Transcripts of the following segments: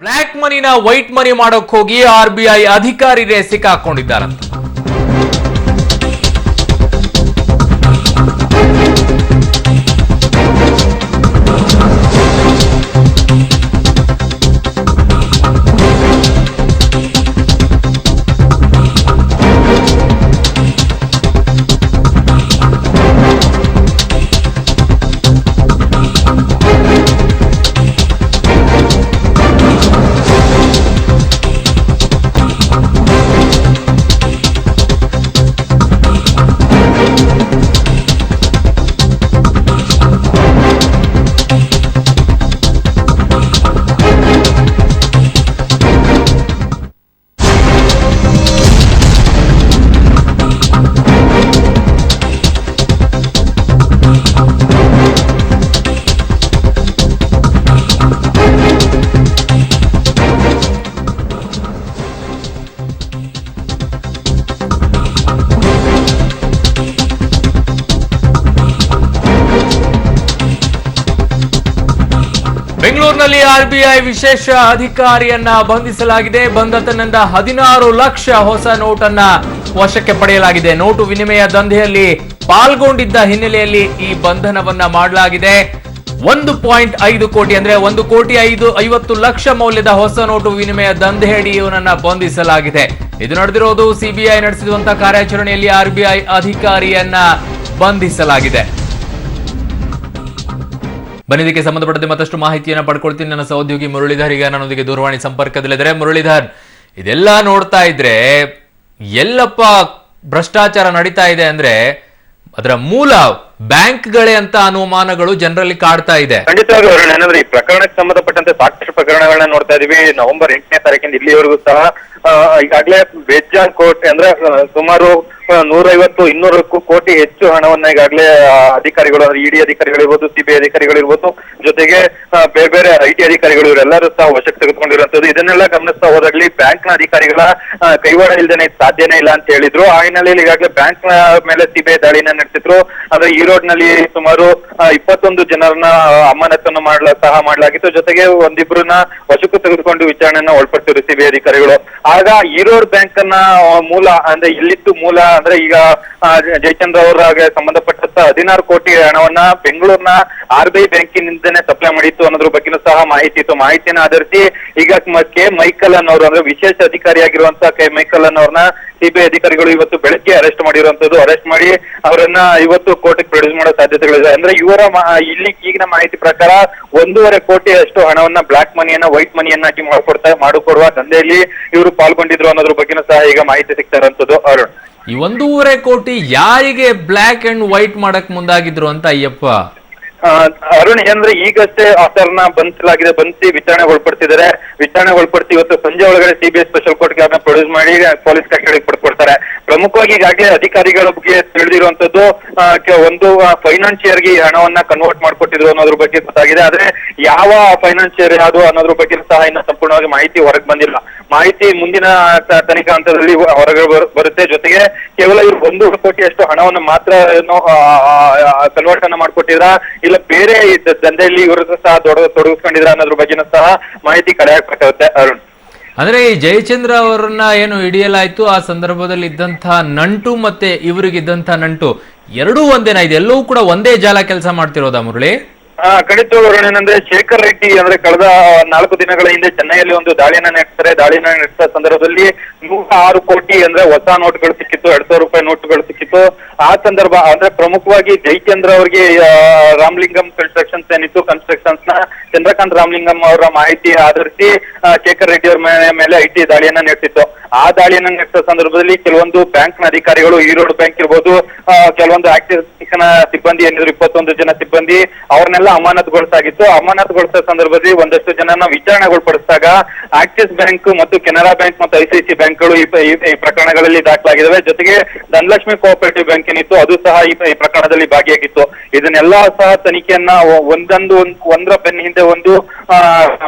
Block ಮನಿನ white ಮನಿ ಮಾಡೋಕ್ ಹೋಗಿ RBI ಅಧಿಕಾರಿರೇ ಸಿಕ್ಕಾಕೊಂಡಿದ್ದಾರಂತೆ. ಬೆಂಗಳೂರಿನಲ್ಲಿ ಆರ್ಬಿಐ ವಿಶೇಷ ಅಧಿಕಾರಿಯನ್ನ ಬಂಧಿಸಲಾಗಿದೆ. ಬಂಧನದಿಂದ 16 ಲಕ್ಷ ಹೊಸ ನೋಟನ್ನ ವಶಕ್ಕೆ ಪಡೆಯಲಾಗಿದೆ. ನೋಟು ವಿನಿಮಯ ದಂಧೆಯಲ್ಲಿ ಪಾಲ್ಗೊಂಡಿದ್ದ ಹಿನ್ನೆಲೆಯಲ್ಲಿ ಈ ಬಂಧನವನ್ನ ಮಾಡಲಾಗಿದೆ. 1.5 ಕೋಟಿ ಅಂದ್ರೆ 1,50 ಲಕ್ಷ ಮೌಲ್ಯದ ಹೊಸ ನೋಟು ವಿನಿಮಯ ದಂಧೆಯಡಿ ಇವನನ್ನ ಬಂಧಿಸಲಾಗಿದೆ. ಇದು ನಡೆದಿರೋದು ಸಿಬಿಐ ನಡೆಸಿರುವಂತಹ ಕಾರ್ಯಾಚರಣೆಯಲ್ಲಿ ಆರ್ಬಿಐ ಅಧಿಕಾರಿಯನ್ನ ಬಂಧಿಸಲಾಗಿದೆ. ಬನ್ನಿದಕ್ಕೆ ಸಂಬಂಧಪಟ್ಟಂತೆ ಮತ್ತಷ್ಟು ಮಾಹಿತಿಯನ್ನು ಪಡ್ಕೊಳ್ತೀನಿ. ನನ್ನ ಸಹೋದ್ಯೋಗಿ ಮುರಳೀಧರ್ ಈಗ ನನ್ನೊಂದಿಗೆ ದೂರವಾಣಿ ಸಂಪರ್ಕದಲ್ಲಿದ್ದಾರೆ. ಮುರಳೀಧರ್, ಇದೆಲ್ಲ ನೋಡ್ತಾ ಇದ್ರೆ ಎಲ್ಲಪ್ಪ ಭ್ರಷ್ಟಾಚಾರ ನಡೀತಾ ಇದೆ ಅಂದ್ರೆ ಅದರ ಮೂಲ ಬ್ಯಾಂಕ್ಗಳೇ ಅಂತ ಅನುಮಾನಗಳು ಜನರಲ್ಲಿ ಕಾಡ್ತಾ ಇದೆ. ಖಂಡಿತವಾಗಿ ಏನಂದ್ರೆ ಈ ಪ್ರಕರಣಕ್ಕೆ ಸಂಬಂಧಪಟ್ಟಂತೆ ಸಾಕಷ್ಟು ಪ್ರಕರಣಗಳನ್ನ ನೋಡ್ತಾ ಇದೀವಿ. ನವೆಂಬರ್ 8ನೇ ತಾರೀಕಿಂದ ಇಲ್ಲಿವರೆಗೂ ಸಹ ಈಗಾಗಲೇ ಬೇಜಾನ್ ಕೋಟಿ ಅಂದ್ರೆ ಸುಮಾರು 150-200 ಕೋಟಿ ಹೆಚ್ಚು ಹಣವನ್ನ ಈಗಾಗಲೇ ಅಧಿಕಾರಿಗಳು, ಇಡಿ ಅಧಿಕಾರಿಗಳಿರ್ಬೋದು, ಸಿಬಿಐ ಅಧಿಕಾರಿಗಳಿರ್ಬೋದು, ಜೊತೆಗೆ ಬೇರೆ ಬೇರೆ ಐಟಿ ಅಧಿಕಾರಿಗಳು ಇವರೆಲ್ಲರೂ ಸಹ ವಶಕ್ಕೆ ತೆಗೆದುಕೊಂಡಿರುವಂತದ್ದು. ಇದನ್ನೆಲ್ಲ ಗಮನಿಸ್ತಾ ಹೋದಾಗ್ಲಿ ಬ್ಯಾಂಕ್ ನ ಅಧಿಕಾರಿಗಳ ಕೈವಾಡ ಇಲ್ದೇನೆ ಸಾಧ್ಯನೇ ಇಲ್ಲ ಅಂತ ಹೇಳಿದ್ರು. ಆ ಹಿನ್ನೆಲೆಯಲ್ಲಿ ಈಗಾಗಲೇ ಬ್ಯಾಂಕ್ ಮೇಲೆ ಸಿಬಿಐ ದಾಳಿನ ನಡೆಸಿದ್ರು. ಅಂದ್ರೆ ಈರೋಡ್ ನಲ್ಲಿ ಸುಮಾರು 21 ಜನರನ್ನ ಅಮಾನತನ್ನು ಮಾಡಲಾಗಿತ್ತು. ಜೊತೆಗೆ ಒಂದಿಬ್ರನ್ನ ವಶಕ್ಕೂ ತೆಗೆದುಕೊಂಡು ವಿಚಾರಣೆಯನ್ನ ಒಳಪಡಿಸಿದ್ರು ಸಿಬಿಐ ಅಧಿಕಾರಿಗಳು. ಆಗ ಈರೋಡ್ ಬ್ಯಾಂಕ್ ಅನ್ನ ಮೂಲ ಅಂದ್ರೆ ಇಲ್ಲಿತ್ತು ಮೂಲ ಅಂದ್ರೆ ಈಗ ಜಯಚಂದ್ರ ಅವರಿಗೆ ಸಂಬಂಧಪಟ್ಟಂತ 16 ಕೋಟಿ ಹಣವನ್ನ ಬೆಂಗಳೂರಿನ ಆರ್ಬಿಐ ಬ್ಯಾಂಕಿನಿಂದನೇ ಸಪ್ಲೈ ಮಾಡಿತ್ತು ಅನ್ನೋದ್ರ ಬಗ್ಗೆನೂ ಸಹ ಮಾಹಿತಿ ಇತ್ತು. ಮಾಹಿತಿಯನ್ನು ಆಧರಿಸಿ ಈಗ ಕೆ ಮೈಕಲ್ ಅನ್ನೋರು ಅಂದ್ರೆ ವಿಶೇಷ ಅಧಿಕಾರಿಯಾಗಿರುವಂತಹ ಕೆ ಮೈಕಲ್ ಅನ್ನೋರ್ನ ಸಿಬಿಐ ಅಧಿಕಾರಿಗಳು ಇವತ್ತು ಬೆಳಗ್ಗೆ ಅರೆಸ್ಟ್ ಮಾಡಿರುವಂತದ್ದು. ಅರೆಸ್ಟ್ ಮಾಡಿ ಅವರನ್ನ ಇವತ್ತು ಕೋರ್ಟಿಗೆ ಪ್ರೊಡ್ಯೂಸ್ ಮಾಡೋ ಸಾಧ್ಯತೆಗಳಿದೆ. ಅಂದ್ರೆ ಇವರ ಇಲ್ಲಿ ಈಗಿನ ಮಾಹಿತಿ ಪ್ರಕಾರ 1.5 ಕೋಟಿ ಅಷ್ಟು ಹಣವನ್ನ ಬ್ಲಾಕ್ ಮನಿಯನ್ನ ವೈಟ್ ಮನಿಯನ್ನಾಗಿ ಮಾಡಿಕೊಡುವ ದಂಧೆಯಲ್ಲಿ ಇವರು ಪಾಲ್ಗೊಂಡಿದ್ರು ಅನ್ನೋದ್ರ ಬಗ್ಗೆನೂ ಸಹ ಈಗ ಮಾಹಿತಿ ಸಿಗ್ತಾ ಇರುವಂತದ್ದು. ಅರುಣ್, ಈ 1.5 ಕೋಟಿ ಯಾರಿಗೆ ಬ್ಲಾಕ್ ಅಂಡ್ ವೈಟ್ ಮಾಡಕ್ ಮುಂದಾಗಿದ್ರು ಅಂತ ಅಯ್ಯಪ್ಪ? ಅರುಣ್, ಅಂದ್ರೆ ಈಗಷ್ಟೇ ಆತರನ್ನ ಬಂಧಿಸಲಾಗಿದೆ. ಬಂಧಿಸಿ ವಿಚಾರಣೆ ಒಳಪಡ್ತಿದ್ದಾರೆ. ವಿಚಾರಣೆ ಒಳಪಡಿಸಿ ಇವತ್ತು ಸಂಜೆ ಒಳಗಡೆ ಸಿಬಿಐ ಸ್ಪೆಷಲ್ ಕೋರ್ಟ್ಗೆ ಅದನ್ನ ಪ್ರೊಡ್ಯೂಸ್ ಮಾಡಿ ಪೊಲೀಸ್ ಕಸ್ಟಡಿಗೆ ಪಡ್ಕೊಡ್ತಾರೆ. ಪ್ರಮುಖವಾಗಿ ಈಗಾಗಲೇ ಅಧಿಕಾರಿಗಳ ಬಗ್ಗೆ ತಿಳಿದಿರುವಂತದ್ದು ಒಂದು ಫೈನಾನ್ಷಿಯರ್ ಗೆ ಹಣವನ್ನ ಕನ್ವರ್ಟ್ ಮಾಡ್ಕೊಟ್ಟಿದ್ರು ಅನ್ನೋದ್ರ ಬಗ್ಗೆ ಗೊತ್ತಾಗಿದೆ. ಆದ್ರೆ ಯಾವ ಫೈನಾನ್ಷಿಯರ್ ಯಾವುದು ಅನ್ನೋದ್ರ ಬಗ್ಗೆ ಸಹ ಇನ್ನ ಸಂಪೂರ್ಣವಾಗಿ ಮಾಹಿತಿ ಹೊರಗೆ ಬಂದಿಲ್ಲ. ಮಾಹಿತಿ ಮುಂದಿನ ತನಿಖಾ ಹಂತದಲ್ಲಿ ಹೊರಗೆ ಬರುತ್ತೆ. ಜೊತೆಗೆ ಕೇವಲ ಇವರು 1 ಕೋಟಿಯಷ್ಟು ಹಣವನ್ನು ಮಾತ್ರ ಕನ್ವರ್ಟ್ ಅನ್ನ ಮಾಡ್ಕೊಟ್ಟಿದ್ರ ಇಲ್ಲ ಬೇರೆ ದಂಧೆಯಲ್ಲಿ ಇವರು ಸಹ ತೊಡಗಿಸ್ಕೊಂಡಿದ್ರ ಅನ್ನೋದ್ರ ಬಗ್ಗೆನೂ ಸಹ ಮಾಹಿತಿ ಕಲೆ ಹಾಕ್ಬೇಕಾಗುತ್ತೆ. ಅರುಣ್, ಅಂದ್ರೆ ಈ ಜಯಚಂದ್ರ ಅವರನ್ನ ಏನು ಹಿಡಿಯಲಾಯ್ತು, ಆ ಸಂದರ್ಭದಲ್ಲಿ ಇದ್ದಂತಹ ನಂಟು ಮತ್ತೆ ಇವರಿಗಿದ್ದಂತಹ ನಂಟು ಎರಡೂ ಒಂದೇನಾ? ಇದೆಲ್ಲವೂ ಕೂಡ ಒಂದೇ ಜಾಲ ಕೆಲಸ ಮಾಡ್ತಿರೋದಾ ಮುರಳಿ? ಖಂಡಿತ ಏನಂದ್ರೆ ಶೇಖರ್ ರೆಡ್ಡಿ ಅಂದ್ರೆ ಕಳೆದ 4 ದಿನಗಳ ಹಿಂದೆ ಚೆನ್ನೈಯಲ್ಲಿ ಒಂದು ದಾಳಿಯನ್ನ ನಡೆಸ್ತಾರೆ. ದಾಳಿಯನ್ನ ನಡೆಸಿದ ಸಂದರ್ಭದಲ್ಲಿ 106 ಕೋಟಿ ಅಂದ್ರೆ ಹೊಸ ನೋಟ್ಗಳು ಸಿಕ್ಕಿತ್ತು, 2,000 ರೂಪಾಯಿ ನೋಟ್ಗಳು ಸಿಕ್ಕಿತ್ತು. ಆ ಸಂದರ್ಭ ಅಂದ್ರೆ ಪ್ರಮುಖವಾಗಿ ಜಯಚಂದ್ರ ಅವರಿಗೆ ರಾಮಲಿಂಗಂ ಕನ್ಸ್ಟ್ರಕ್ಷನ್ಸ್ ಏನಿತ್ತು, ಕನ್ಸ್ಟ್ರಕ್ಷನ್ಸ್ ನ ಚಂದ್ರಕಾಂತ್ ರಾಮಲಿಂಗಂ ಅವರ ಮಾಹಿತಿ ಆಧರಿಸಿ ಶೇಖರ್ ರೆಡ್ಡಿ ಅವರ ಮೇಲೆ ಐಟಿ ದಾಳಿಯನ್ನ ನಡೆಸಿತ್ತು. ಆ ದಾಳಿಯನ್ನ ನಡೆಸಿದ ಸಂದರ್ಭದಲ್ಲಿ ಕೆಲವೊಂದು ಬ್ಯಾಂಕ್ ನ ಅಧಿಕಾರಿಗಳು, ಈರೋಡ್ ಬ್ಯಾಂಕ್ ಇರ್ಬೋದು, ಕೆಲವೊಂದು ಆಕ್ಸಿಸ್ ಬ್ಯಾಂಕ್ ಸಿಬ್ಬಂದಿ ಏನಿದ್ರು 21 ಜನ ಸಿಬ್ಬಂದಿ ಅವ್ರನ್ನೆಲ್ಲ ಅಮಾನತುಗೊಳಿಸಾಗಿತ್ತು. ಅಮಾನತುಗೊಳಿಸಿದ ಸಂದರ್ಭದಲ್ಲಿ ಒಂದಷ್ಟು ಜನನ ವಿಚಾರಣೆಗೊಳಪಡಿಸಿದಾಗ ಆಕ್ಸಿಸ್ ಬ್ಯಾಂಕ್ ಮತ್ತು ಕೆನರಾ ಬ್ಯಾಂಕ್ ಮತ್ತು ಐಸಿಐಸಿ ಬ್ಯಾಂಕ್ಗಳು ಈ ಪ್ರಕರಣಗಳಲ್ಲಿ ದಾಖಲಾಗಿದ್ದಾವೆ. ಜೊತೆಗೆ ಧನಲಕ್ಷ್ಮಿ ಕೋಆಪರೇಟಿವ್ ಬ್ಯಾಂಕ್ ಏನಿತ್ತು ಅದು ಸಹ ಈ ಪ್ರಕರಣದಲ್ಲಿ ಭಾಗಿಯಾಗಿತ್ತು. ಇದನ್ನೆಲ್ಲ ಸಹ ತನಿಖೆಯನ್ನ ಒಂದರ ಬೆನ್ನ ಹಿಂದೆ ಒಂದು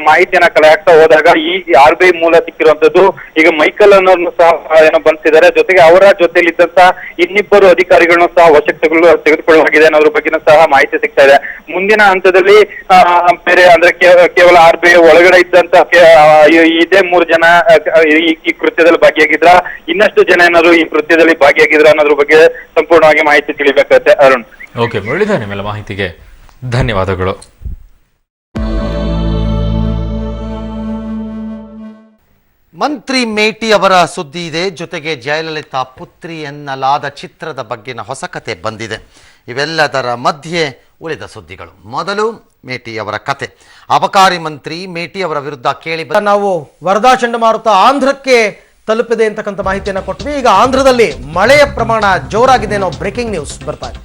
ಮಾಹಿತಿಯನ್ನ ಕಲೆ ಹಾಕ್ತಾ ಹೋದಾಗ ಈ ಆರ್ಬಿಐ ಮೂಲ ಸಿಕ್ಕಿರುವಂತದ್ದು. ಈಗ ಮೈಕಲ್ ಅನ್ನೋರ್ನು ಸಹ ಏನೋ ಬಂಧಿಸಿದ್ದಾರೆ. ಜೊತೆಗೆ ಅವರ ಜೊತೆಯಲ್ಲಿದ್ದಂತಹ ಇನ್ನಿಬ್ಬರು ಅಧಿಕಾರಿಗಳನ್ನು ಸಹ ವಶಕ್ಕೆ ತೆಗೆದುಕೊಳ್ಳಲಾಗಿದೆ ಅನ್ನೋದ್ರ ಬಗ್ಗೆನೂ ಸಹ ಮಾಹಿತಿ ಸಿಗ್ತಾ ಇದೆ. ಮುಂದಿನ ಹಂತದಲ್ಲಿ ಬೇರೆ ಅಂದ್ರೆ ಕೇವಲ RBI ಒಳಗಡೆ ಇದ್ದಂತ ಇದೇ 3 ಜನ ಈ ಕೃತ್ಯದಲ್ಲಿ ಭಾಗಿಯಾಗಿದ್ರ, ಇನ್ನಷ್ಟು ಜನ ಏನಾದ್ರು ಈ ಕೃತ್ಯದಲ್ಲಿ ಭಾಗಿಯಾಗಿದ್ರ ಅನ್ನೋದ್ರ ಬಗ್ಗೆ ಸಂಪೂರ್ಣವಾಗಿ ಮಾಹಿತಿ ತಿಳಿಬೇಕಾಗುತ್ತೆ ಅರುಣ್. ಓಕೆ ಮುರಳೀಧರ್, ನಿಮ್ಮೆಲ್ಲ ಮಾಹಿತಿಗೆ ಧನ್ಯವಾದಗಳು. ಮಂತ್ರಿ ಮೇಟಿ ಅವರ ಸುದ್ದಿ ಇದೆ, ಜೊತೆಗೆ ಜಯಲಲಿತಾ ಪುತ್ರಿ ಎನ್ನಲಾದ ಚಿತ್ರದ ಬಗ್ಗೆನ ಹೊಸ ಕತೆ ಬಂದಿದೆ. ಇವೆಲ್ಲದರ ಮಧ್ಯೆ ಉಳಿದ ಸುದ್ದಿಗಳು. ಮೊದಲು ಮೇಟಿ ಅವರ ಕತೆ. ಅಬಕಾರಿ ಮಂತ್ರಿ ಮೇಟಿ ಅವರ ವಿರುದ್ಧ ಕೇಳಿ ನಾವು ವರದಾ ಚಂಡಮಾರುತ ಆಂಧ್ರಕ್ಕೆ ತಲುಪಿದೆ ಅಂತಕ್ಕಂಥ ಮಾಹಿತಿಯನ್ನು ಕೊಟ್ವಿ. ಈಗ ಆಂಧ್ರದಲ್ಲಿ ಮಳೆಯ ಪ್ರಮಾಣ ಜೋರಾಗಿದೆ ಅನ್ನೋ ಬ್ರೇಕಿಂಗ್ ನ್ಯೂಸ್ ಬರ್ತಾ ಇದೆ.